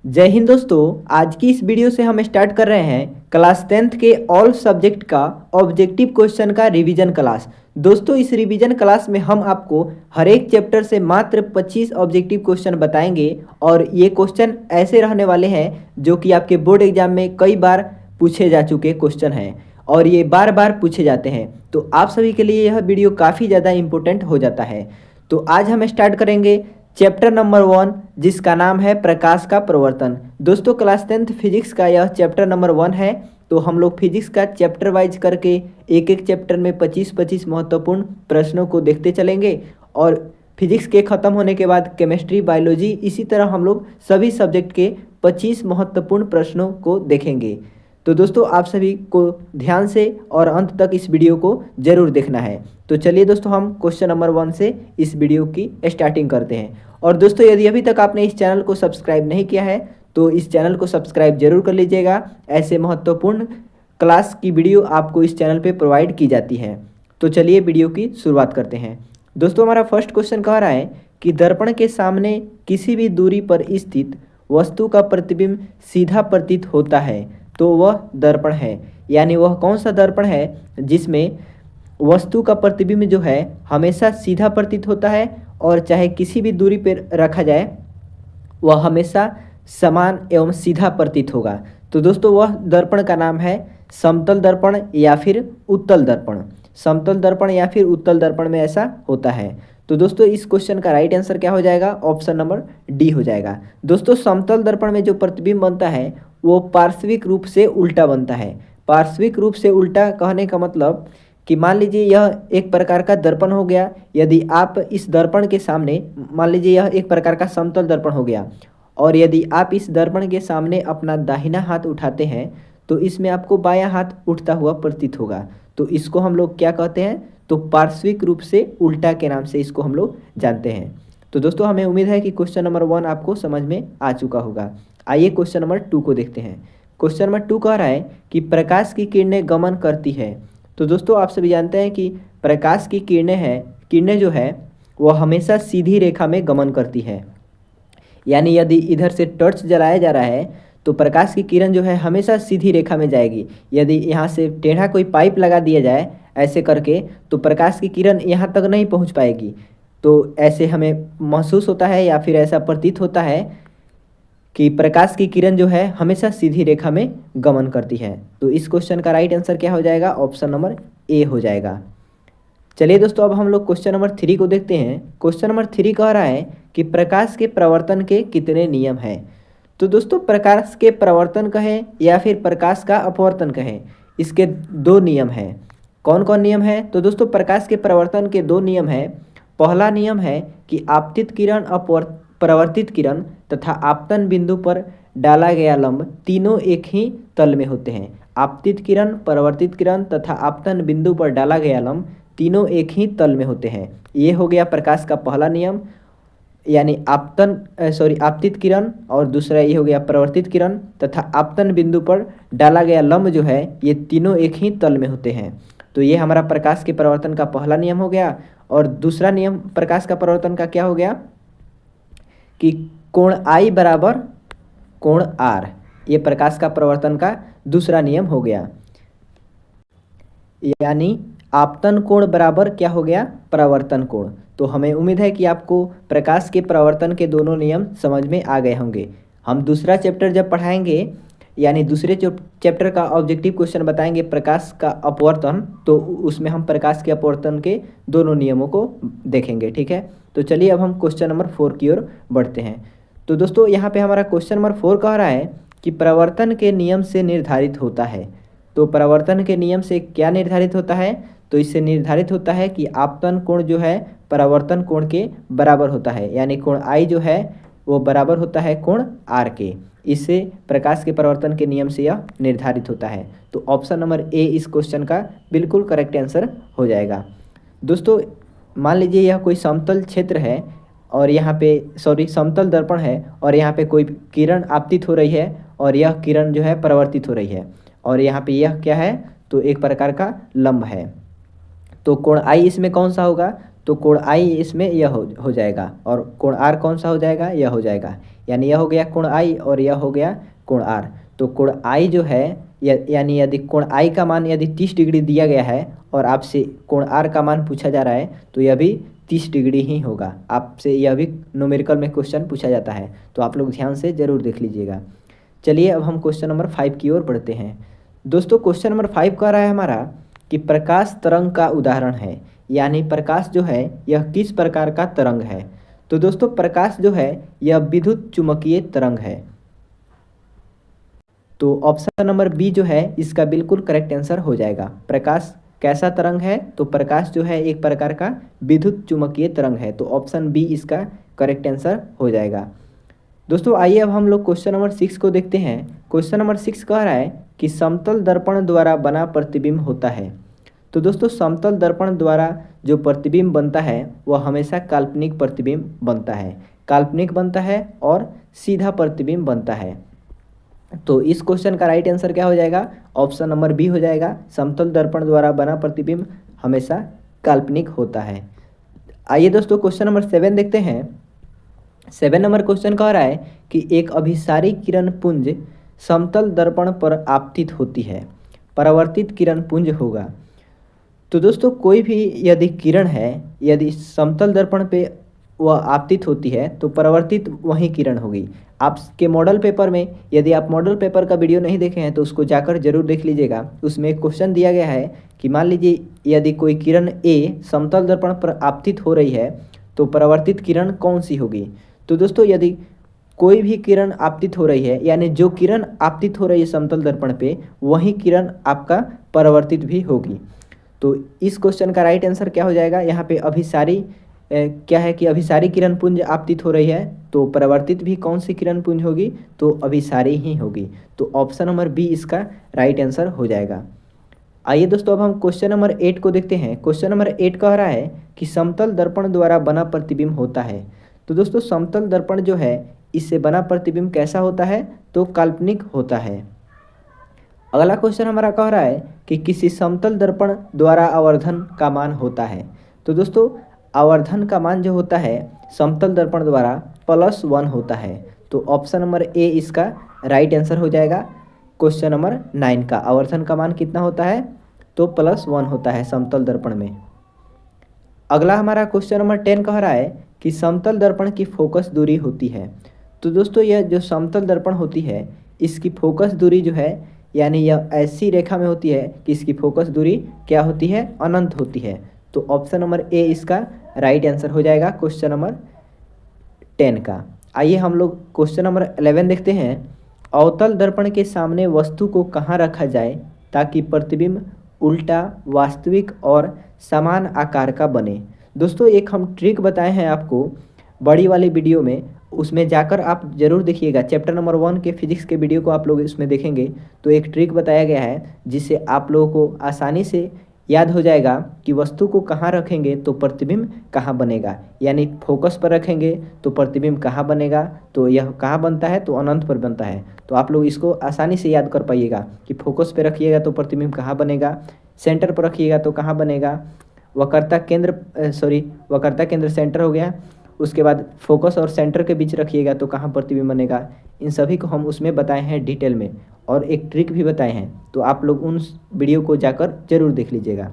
जय हिंद दोस्तों। आज की इस वीडियो से हम स्टार्ट कर रहे हैं क्लास 10th के ऑल सब्जेक्ट का ऑब्जेक्टिव क्वेश्चन का रिवीजन क्लास। दोस्तों इस रिवीजन क्लास में हम आपको हर एक चैप्टर से मात्र 25 ऑब्जेक्टिव क्वेश्चन बताएंगे और ये क्वेश्चन ऐसे रहने वाले हैं जो कि आपके बोर्ड एग्जाम में कई बार पूछे जा चुके क्वेश्चन हैं और ये बार बार पूछे जाते हैं। तो आप सभी के लिए यह वीडियो काफ़ी ज़्यादा इम्पोर्टेंट हो जाता है। तो आज हम स्टार्ट करेंगे चैप्टर नंबर 1 जिसका नाम है प्रकाश का प्रवर्तन। दोस्तों क्लास 10th फिजिक्स का यह चैप्टर नंबर 1 है। तो हम लोग फिजिक्स का चैप्टर वाइज करके एक एक चैप्टर में 25-25 महत्वपूर्ण प्रश्नों को देखते चलेंगे और फिजिक्स के ख़त्म होने के बाद केमिस्ट्री, बायोलॉजी, इसी तरह हम लोग सभी सब्जेक्ट के 25 महत्वपूर्ण प्रश्नों को देखेंगे। तो दोस्तों आप सभी को ध्यान से और अंत तक इस वीडियो को ज़रूर देखना है। तो चलिए दोस्तों हम क्वेश्चन नंबर 1 से इस वीडियो की स्टार्टिंग करते हैं। और दोस्तों यदि अभी तक आपने इस चैनल को सब्सक्राइब नहीं किया है तो इस चैनल को सब्सक्राइब जरूर कर लीजिएगा। ऐसे महत्वपूर्ण क्लास की वीडियो आपको इस चैनल पे प्रोवाइड की जाती है। तो चलिए वीडियो की शुरुआत करते हैं। दोस्तों हमारा फर्स्ट क्वेश्चन कह रहा है कि दर्पण के सामने किसी भी दूरी पर स्थित वस्तु का प्रतिबिंब सीधा प्रतीत होता है तो वह दर्पण है। यानी वह कौन सा दर्पण है जिसमें वस्तु का प्रतिबिंब जो है हमेशा सीधा प्रतीत होता है और चाहे किसी भी दूरी पर रखा जाए वह हमेशा समान एवं सीधा प्रतीत होगा। तो दोस्तों वह दर्पण का नाम है समतल दर्पण या फिर उत्तल दर्पण। समतल दर्पण या फिर उत्तल दर्पण में ऐसा होता है। तो दोस्तों इस क्वेश्चन का राइट आंसर क्या हो जाएगा? ऑप्शन नंबर डी हो जाएगा। दोस्तों समतल दर्पण में जो प्रतिबिंब बनता है वो पार्श्विक रूप से उल्टा बनता है। पार्श्विक रूप से उल्टा कहने का मतलब कि मान लीजिए यह एक प्रकार का दर्पण हो गया। यदि आप इस दर्पण के सामने, मान लीजिए यह एक प्रकार का समतल दर्पण हो गया और यदि आप इस दर्पण के सामने अपना दाहिना हाथ उठाते हैं तो इसमें आपको बायां हाथ उठता हुआ प्रतीत होगा। तो इसको हम लोग क्या कहते हैं? तो पार्श्विक रूप से उल्टा के नाम से इसको हम लोग जानते हैं। तो दोस्तों हमें उम्मीद है कि क्वेश्चन नंबर 1 आपको समझ में आ चुका होगा। आइए क्वेश्चन नंबर 2 को देखते हैं। क्वेश्चन नंबर 2 कह रहा है कि प्रकाश की किरणें गमन करती है। तो दोस्तों आप सभी जानते हैं कि प्रकाश की किरणें जो है वह हमेशा सीधी रेखा में गमन करती है। यानी यदि इधर से टॉर्च जलाया जा रहा है तो प्रकाश की किरण जो है हमेशा सीधी रेखा में जाएगी। यदि यहाँ से टेढ़ा कोई पाइप लगा दिया जाए ऐसे करके तो प्रकाश की किरण यहाँ तक नहीं पहुँच पाएगी। तो ऐसे हमें महसूस होता है या फिर ऐसा प्रतीत होता है कि प्रकाश की किरण जो है हमेशा सीधी रेखा में गमन करती है। तो इस क्वेश्चन का राइट आंसर क्या हो जाएगा? ऑप्शन नंबर ए हो जाएगा। चलिए दोस्तों अब हम लोग क्वेश्चन नंबर 3 को देखते हैं। क्वेश्चन नंबर 3 कह रहा है कि प्रकाश के प्रवर्तन के कितने नियम हैं। तो दोस्तों प्रकाश के प्रवर्तन कहें या फिर प्रकाश का अपवर्तन कहें, इसके 2 नियम हैं। कौन कौन नियम है? तो दोस्तों प्रकाश के प्रवर्तन के 2 नियम हैं। पहला नियम है कि आपतित किरण, परावर्तित किरण तथा आपतन बिंदु पर डाला गया लंब तीनों एक ही तल में होते हैं। आपतित किरण, परावर्तित किरण तथा आपतन बिंदु पर डाला गया लंब तीनों एक ही तल में होते हैं। ये हो गया प्रकाश का पहला नियम, यानी आपतित किरण, और दूसरा ये हो गया परावर्तित किरण तथा आपतन बिंदु पर डाला गया लंब जो है ये तीनों एक ही तल में होते हैं। तो ये हमारा प्रकाश के परावर्तन का पहला नियम हो गया। और दूसरा नियम प्रकाश का परावर्तन का क्या हो गया कि कोण I बराबर कोण R, ये प्रकाश का प्रवर्तन का दूसरा नियम हो गया। यानी आपतन कोण बराबर क्या हो गया? परावर्तन कोण। तो हमें उम्मीद है कि आपको प्रकाश के परावर्तन के दोनों नियम समझ में आ गए होंगे। हम दूसरा चैप्टर जब पढ़ाएंगे यानी दूसरे चैप्टर का ऑब्जेक्टिव क्वेश्चन बताएंगे प्रकाश का अपवर्तन, तो उसमें हम प्रकाश के अपवर्तन के दोनों नियमों को देखेंगे। ठीक है, तो चलिए अब हम क्वेश्चन नंबर 4 की ओर बढ़ते हैं। तो दोस्तों यहाँ पे हमारा क्वेश्चन नंबर 4 कह रहा है कि प्रवर्तन के नियम से निर्धारित होता है। तो प्रवर्तन के नियम से क्या निर्धारित होता है? तो इससे निर्धारित होता है कि आपतन कोण जो है परावर्तन कोण के बराबर होता है। यानी कोण I जो है वो बराबर होता है कोण R के। इससे प्रकाश के परावर्तन के नियम से यह निर्धारित होता है। तो ऑप्शन नंबर ए इस क्वेश्चन का बिल्कुल करेक्ट आंसर हो जाएगा। दोस्तों मान लीजिए यह कोई समतल क्षेत्र है और यहाँ पे समतल दर्पण है और यहाँ पे कोई किरण आपतित हो रही है और यह किरण जो है परावर्तित हो रही है और यहाँ पे यह क्या है? तो एक प्रकार का लंब है। तो कोण I इसमें कौन सा होगा? तो कोण I इसमें यह हो जाएगा और कोण R कौन सा हो जाएगा? यह हो जाएगा। यानी यह हो गया कोण आई और यह हो गया कोण आर। तो कोण आई जो है यानी यदि कोण आई का मान यदि 30 डिग्री दिया गया है और आपसे कोण आर का मान पूछा जा रहा है तो यह भी 30 डिग्री ही होगा। आपसे यह भी न्यूमेरिकल में क्वेश्चन पूछा जाता है, तो आप लोग ध्यान से ज़रूर देख लीजिएगा। चलिए अब हम क्वेश्चन नंबर 5 की ओर बढ़ते हैं। दोस्तों क्वेश्चन नंबर 5 कह रहा है हमारा कि प्रकाश तरंग का उदाहरण है, यानी प्रकाश जो है यह किस प्रकार का तरंग है। तो दोस्तों प्रकाश जो है यह विद्युत चुम्बकीय तरंग है। तो ऑप्शन नंबर बी जो है इसका बिल्कुल करेक्ट आंसर हो जाएगा। प्रकाश कैसा तरंग है, तो प्रकाश जो है एक प्रकार का विद्युत चुम्बकीय तरंग है। तो ऑप्शन बी इसका करेक्ट आंसर हो जाएगा। दोस्तों आइए अब हम लोग क्वेश्चन नंबर 6 को देखते हैं। क्वेश्चन नंबर 6 कह रहा है कि समतल दर्पण द्वारा बना प्रतिबिंब होता है। तो दोस्तों समतल दर्पण द्वारा जो प्रतिबिंब बनता है वह हमेशा काल्पनिक प्रतिबिंब बनता है, काल्पनिक बनता है और सीधा प्रतिबिंब बनता है। तो इस क्वेश्चन का राइट आंसर क्या हो जाएगा, ऑप्शन नंबर बी हो जाएगा। समतल दर्पण द्वारा बना प्रतिबिंब हमेशा काल्पनिक होता है। आइए दोस्तों क्वेश्चन नंबर 7 देखते हैं। 7 नंबर क्वेश्चन कह रहा है कि एक अभिसारी किरण पुंज समतल दर्पण पर आपतित होती है, परावर्तित किरण पुंज होगा। तो दोस्तों कोई भी यदि किरण है यदि समतल दर्पण पे वह आपतित होती है तो परावर्तित वही किरण होगी। आपके मॉडल पेपर में यदि आप मॉडल पेपर का वीडियो नहीं देखे हैं तो उसको जाकर जरूर देख लीजिएगा। उसमें एक क्वेश्चन दिया गया है कि मान लीजिए यदि कोई किरण ए समतल दर्पण पर आपतित हो रही है तो परावर्तित किरण कौन सी होगी। तो दोस्तों यदि कोई भी किरण आपतित हो रही है यानी जो किरण आपतित हो रही है समतल दर्पण पे वही किरण आपका परावर्तित भी होगी। तो इस क्वेश्चन का राइट आंसर क्या हो जाएगा, यहाँ पे अभिसारी क्या है कि अभिसारी किरण पुंज आपतित हो रही है तो परावर्तित भी कौन सी किरण पुंज होगी, तो अभिसारी ही होगी। तो ऑप्शन नंबर बी इसका राइट आंसर हो जाएगा। आइए दोस्तों अब हम क्वेश्चन नंबर 8 को देखते हैं। क्वेश्चन नंबर 8 कह रहा है कि समतल दर्पण द्वारा बना प्रतिबिंब होता है। तो दोस्तों समतल दर्पण जो है इससे बना प्रतिबिंब कैसा होता है, तो काल्पनिक होता है। अगला क्वेश्चन हमारा कह रहा है कि किसी समतल दर्पण द्वारा आवर्धन का मान होता है। तो दोस्तों आवर्धन का मान जो होता है समतल दर्पण द्वारा +1 होता है। तो ऑप्शन नंबर ए इसका राइट आंसर हो जाएगा। क्वेश्चन नंबर 9 का आवर्धन का मान कितना होता है, तो +1 होता है समतल दर्पण में। अगला हमारा क्वेश्चन नंबर 10 कह रहा है कि समतल दर्पण की फोकस दूरी होती है। तो दोस्तों यह जो समतल दर्पण होती है इसकी फोकस दूरी जो है यानी यह ऐसी रेखा में होती है कि इसकी फोकस दूरी क्या होती है, अनंत होती है। तो ऑप्शन नंबर ए इसका राइट आंसर हो जाएगा क्वेश्चन नंबर 10 का। आइए हम लोग क्वेश्चन नंबर 11 देखते हैं। अवतल दर्पण के सामने वस्तु को कहाँ रखा जाए ताकि प्रतिबिंब उल्टा, वास्तविक और समान आकार का बने। दोस्तों एक हम ट्रिक बताए हैं आपको बड़ी वाली वीडियो में, उसमें जाकर आप जरूर देखिएगा। चैप्टर नंबर 1 के फिजिक्स के वीडियो को आप लोग इसमें देखेंगे तो एक ट्रिक बताया गया है जिससे आप लोगों को आसानी से याद हो जाएगा कि वस्तु को कहाँ रखेंगे तो प्रतिबिंब कहाँ बनेगा। यानी फोकस पर रखेंगे तो प्रतिबिंब कहाँ बनेगा, तो यह कहाँ बनता है, तो अनंत पर बनता है। तो आप लोग इसको आसानी से याद कर पाइएगा कि फोकस पर रखिएगा तो प्रतिबिंब कहाँ बनेगा, सेंटर पर रखिएगा तो कहाँ बनेगा, वक्रता केंद्र सेंटर हो गया, उसके बाद फोकस और सेंटर के बीच रखिएगा तो कहाँ प्रतिबिंब बनेगा। इन सभी को हम उसमें बताए हैं डिटेल में और एक ट्रिक भी बताए हैं, तो आप लोग उन वीडियो को जाकर जरूर देख लीजिएगा।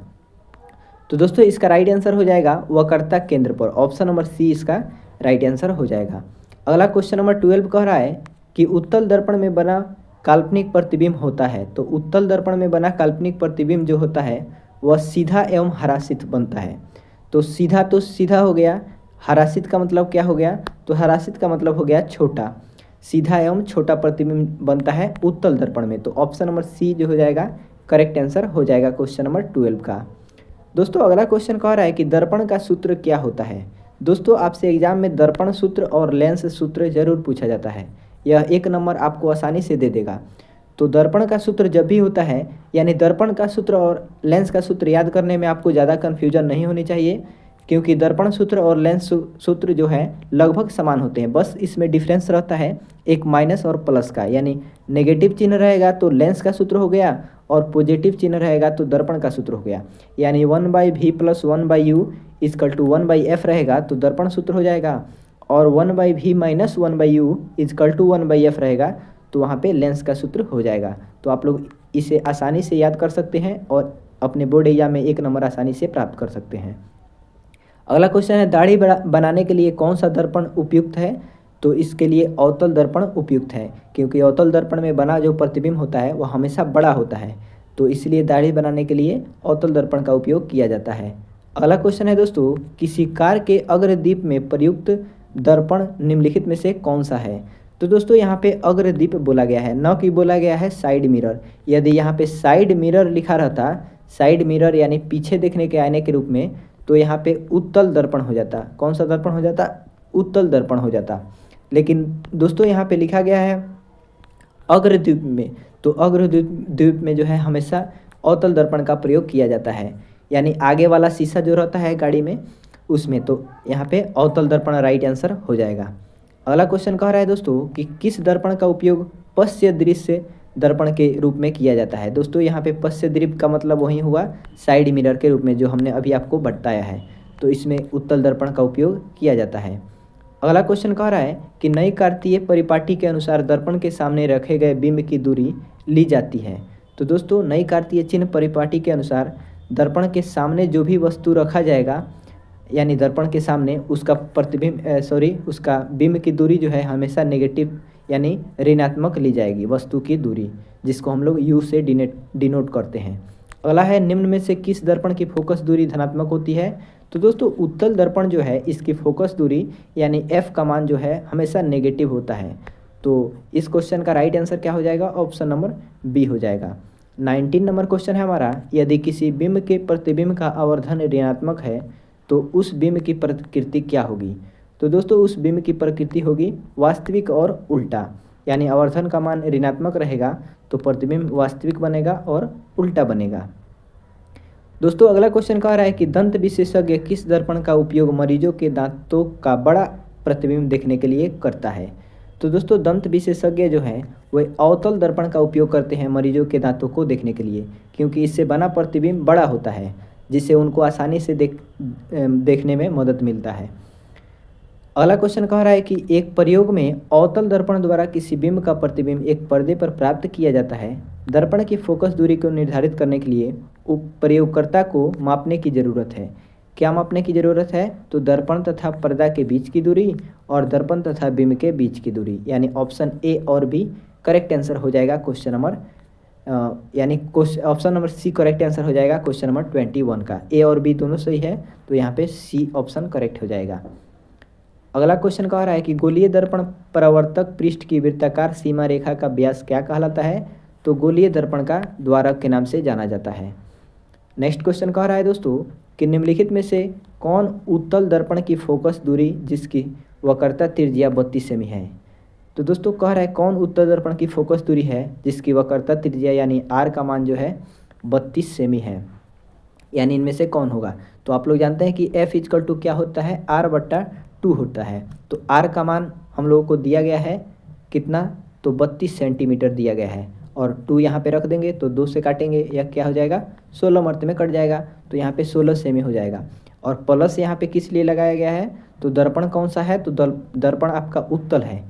तो दोस्तों इसका राइट आंसर हो जाएगा वक्रता केंद्र पर। ऑप्शन नंबर सी इसका राइट आंसर हो जाएगा। अगला क्वेश्चन नंबर 12 कह रहा है कि उत्तल दर्पण में बना काल्पनिक प्रतिबिंब होता है। तो उत्तल दर्पण में बना काल्पनिक प्रतिबिंब जो होता है वह सीधा एवं हरासित बनता है। तो सीधा हो गया, हरासित का मतलब क्या हो गया, तो हरासित का मतलब हो गया छोटा। सीधा एवं छोटा प्रतिबिंब बनता है उत्तल दर्पण में। तो ऑप्शन नंबर सी जो हो जाएगा करेक्ट आंसर हो जाएगा क्वेश्चन नंबर 12 का। दोस्तों अगला क्वेश्चन कह रहा है कि दर्पण का सूत्र क्या होता है। दोस्तों आपसे एग्जाम में दर्पण सूत्र और लेंस सूत्र जरूर पूछा जाता है, यह 1 नंबर आपको आसानी से दे देगा। तो दर्पण का सूत्र जब भी होता है यानी दर्पण का सूत्र और लेंस का सूत्र याद करने में आपको ज़्यादा कन्फ्यूजन नहीं होनी चाहिए, क्योंकि दर्पण सूत्र और लेंस सूत्र जो है लगभग समान होते हैं। बस इसमें डिफरेंस रहता है एक माइनस और प्लस का, यानी नेगेटिव चिन्ह रहेगा तो लेंस का सूत्र हो गया और पॉजिटिव चिन्ह रहेगा तो दर्पण का सूत्र हो गया। यानी 1/v + 1/u = 1/f रहेगा तो दर्पण सूत्र हो जाएगा। और 1/v minus 1/u is equal to 1/f रहेगा, तो वहाँ पे लेंस का सूत्र हो जाएगा। तो आप लोग इसे आसानी से याद कर सकते हैं और अपने बोर्ड एग्जाम में 1 नंबर आसानी से प्राप्त कर सकते हैं। अगला क्वेश्चन है, दाढ़ी बनाने के लिए कौन सा दर्पण उपयुक्त है? तो इसके लिए अवतल दर्पण उपयुक्त है, क्योंकि अवतल दर्पण में बना जो प्रतिबिंब होता है वह हमेशा बड़ा होता है, तो इसलिए दाढ़ी बनाने के लिए अवतल दर्पण का उपयोग किया जाता है। अगला क्वेश्चन है दोस्तों, किसी कार के अग्रदीप में प्रयुक्त दर्पण निम्नलिखित में से कौन सा है? तो दोस्तों यहाँ पे अग्रदीप बोला गया है, न कि बोला गया है साइड मिरर। यदि यहाँ पे साइड मिरर लिखा रहता, साइड मिरर यानी पीछे देखने के आईने के रूप में, तो यहाँ पे उत्तल दर्पण हो जाता। कौन सा दर्पण हो जाता? उत्तल दर्पण हो जाता। लेकिन दोस्तों यहाँ पे लिखा गया है अग्रद्वीप में, तो अग्रद्वीप में जो है हमेशा अवतल दर्पण का प्रयोग किया जाता है, यानी आगे वाला शीशा जो रहता है गाड़ी में उसमें, तो यहाँ पे अवतल दर्पण राइट आंसर हो जाएगा। अगला क्वेश्चन कह रहा है दोस्तों कि किस दर्पण का उपयोग पश्य दृश्य दर्पण के रूप में किया जाता है? दोस्तों यहाँ पे पश्य दृश्य का मतलब वही हुआ साइड मिरर के रूप में, जो हमने अभी आपको बताया है, तो इसमें उत्तल दर्पण का उपयोग किया जाता है। अगला क्वेश्चन कह रहा है कि नई कार्तीय परिपाटी के अनुसार दर्पण के सामने रखे गए बिंब की दूरी ली जाती है। तो दोस्तों नई कार्तीय चिन्ह परिपाटी के अनुसार दर्पण के सामने जो भी वस्तु रखा जाएगा, यानी दर्पण के सामने उसका उसका बिंब की दूरी जो है हमेशा नेगेटिव यानी ऋणात्मक ली जाएगी, वस्तु की दूरी, जिसको हम लोग यू से डिनोट करते हैं। अगला है, निम्न में से किस दर्पण की फोकस दूरी धनात्मक होती है? तो दोस्तों उत्तल दर्पण जो है इसकी फोकस दूरी यानी एफ का मान जो है हमेशा नेगेटिव होता है। तो इस क्वेश्चन का राइट आंसर क्या हो जाएगा? ऑप्शन नंबर बी हो जाएगा। 19 नंबर क्वेश्चन है हमारा, यदि किसी बिंब के प्रतिबिंब का आवर्धन ऋणात्मक है तो उस बिंब की प्रकृति क्या होगी? तो दोस्तों उस बिंब की प्रकृति होगी वास्तविक और उल्टा, यानी आवर्धन का मान ऋणात्मक रहेगा तो प्रतिबिंब वास्तविक बनेगा और उल्टा बनेगा। दोस्तों अगला क्वेश्चन कह रहा है कि दंत विशेषज्ञ किस दर्पण का उपयोग मरीजों के दांतों का बड़ा प्रतिबिंब देखने के लिए करता है? तो दोस्तों दंत विशेषज्ञ जो हैं वह अवतल दर्पण का उपयोग करते हैं मरीजों के दांतों को देखने के लिए, क्योंकि इससे बना प्रतिबिंब बड़ा होता है, जिससे उनको आसानी से देखने में मदद मिलता है। अगला क्वेश्चन कह रहा है कि एक प्रयोग में अवतल दर्पण द्वारा किसी बिंब का प्रतिबिंब एक पर्दे पर प्राप्त किया जाता है। दर्पण की फोकस दूरी को निर्धारित करने के लिए प्रयोगकर्ता को मापने की ज़रूरत है। क्या मापने की ज़रूरत है? तो दर्पण तथा पर्दा के बीच की दूरी और दर्पण तथा बिंब के बीच की दूरी, यानी ऑप्शन ए और बी करेक्ट आंसर हो जाएगा क्वेश्चन नंबर यानी option number C correct answer हो जाएगा क्वेश्चन नंबर 21 का। ए और बी दोनों सही है, तो यहाँ पे सी ऑप्शन करेक्ट हो जाएगा। अगला क्वेश्चन कह रहा है कि गोलीय दर्पण परावर्तक पृष्ठ की वृत्ताकार सीमा रेखा का व्यास क्या कहलाता है? तो गोलीय दर्पण का द्वारक के नाम से जाना जाता है। नेक्स्ट क्वेश्चन कह रहा है दोस्तों कि निम्नलिखित में से कौन उत्तल दर्पण की फोकस दूरी जिसकी वक्रता त्रिज्या 32 सेमी है? तो दोस्तों कह रहा है कौन उत्तल दर्पण की फोकस दूरी है जिसकी वक्रता त्रिज्या यानी आर का मान जो है 32 सेमी है, यानी इनमें से कौन होगा? तो आप लोग जानते हैं कि एफ इजकल टू क्या होता है? r/2 होता है। तो r का मान हम लोगों को दिया गया है कितना? तो 32 सेंटीमीटर दिया गया है, और 2 यहाँ पे रख देंगे तो 2 से काटेंगे, यह क्या हो जाएगा? 16 मर्त में कट जाएगा, तो यहाँ पे 16 सेमी हो जाएगा। और प्लस यहाँ पे किस लिए लगाया गया है? तो दर्पण कौन सा है? तो दर्पण आपका उत्तल है,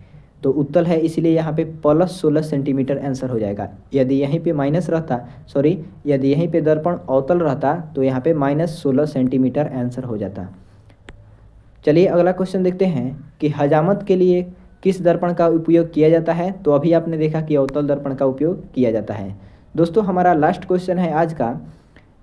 तो उत्तल है इसलिए यहाँ पे प्लस 16 सेंटीमीटर आंसर हो जाएगा। यदि यहीं पे माइनस रहता, यदि यहीं पे दर्पण अवतल रहता तो यहाँ पे माइनस 16 सेंटीमीटर आंसर हो जाता। चलिए अगला क्वेश्चन देखते हैं कि हजामत के लिए किस दर्पण का उपयोग किया जाता है? तो अभी आपने देखा कि अवतल दर्पण का उपयोग किया जाता है। दोस्तों हमारा लास्ट क्वेश्चन है आज का,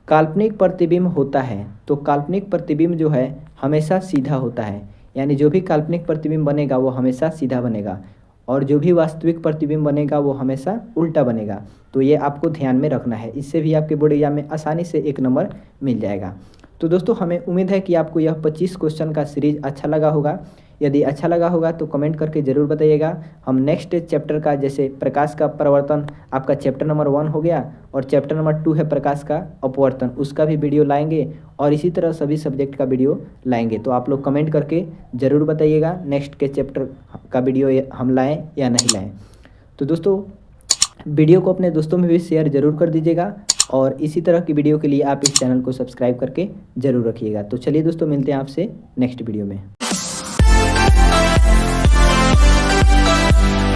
काल्पनिक प्रतिबिंब होता है तो काल्पनिक प्रतिबिंब जो है हमेशा सीधा होता है, यानी जो भी काल्पनिक प्रतिबिंब बनेगा वो हमेशा सीधा बनेगा, और जो भी वास्तविक प्रतिबिंब बनेगा वो हमेशा उल्टा बनेगा। तो ये आपको ध्यान में रखना है, इससे भी आपके बोर्ड एग्जाम में आसानी से 1 नंबर मिल जाएगा। तो दोस्तों हमें उम्मीद है कि आपको यह 25 क्वेश्चन का सीरीज अच्छा लगा होगा। यदि अच्छा लगा होगा तो कमेंट करके ज़रूर बताइएगा। हम नेक्स्ट चैप्टर का, जैसे प्रकाश का परावर्तन आपका चैप्टर नंबर 1 हो गया, और चैप्टर नंबर 2 है प्रकाश का अपवर्तन, उसका भी वीडियो लाएंगे, और इसी तरह सभी सब्जेक्ट का वीडियो लाएंगे। तो आप लोग कमेंट करके ज़रूर बताइएगा नेक्स्ट के चैप्टर का वीडियो हम लाएँ या नहीं लाएँ। तो दोस्तों वीडियो को अपने दोस्तों में भी शेयर ज़रूर कर दीजिएगा, और इसी तरह की वीडियो के लिए आप इस चैनल को सब्सक्राइब करके ज़रूर रखिएगा। तो चलिए दोस्तों मिलते हैं आपसे नेक्स्ट वीडियो में। है।